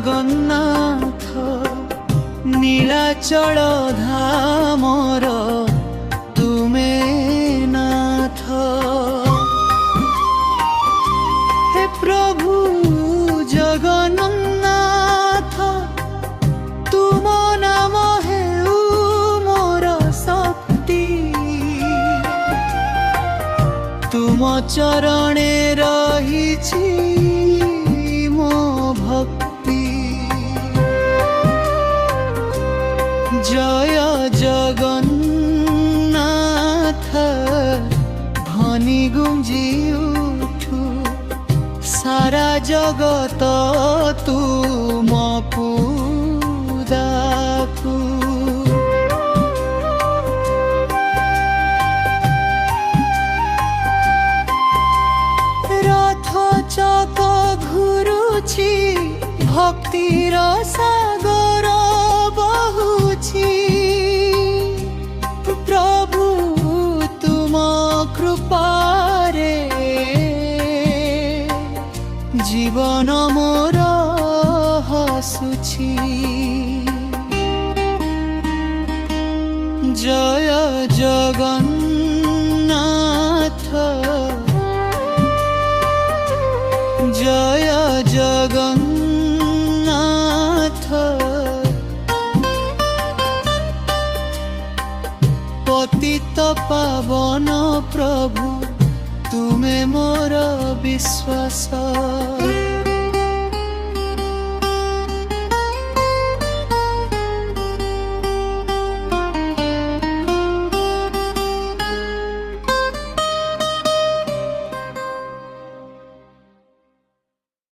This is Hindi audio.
जगन्नाथ नीलाचल धामर तुमे नाथ। हे प्रभु जगन्नाथ तुम नाम हेउ मोर शक्ति। तुम चरणे रहिछि मो भक्ति। जय जगन्नाथ ध्वनि गुंजी उठु सारा जगत तुम पूदाकु। रथ चक घुरुछि भक्तिर सागर बहुछि। प्रभु तुम कृपारे जीवन मोर हसुछि। जय जगन्नाथ जय जगन्नाथ। पतित पावन प्रभु तुमे मोर विश्वास।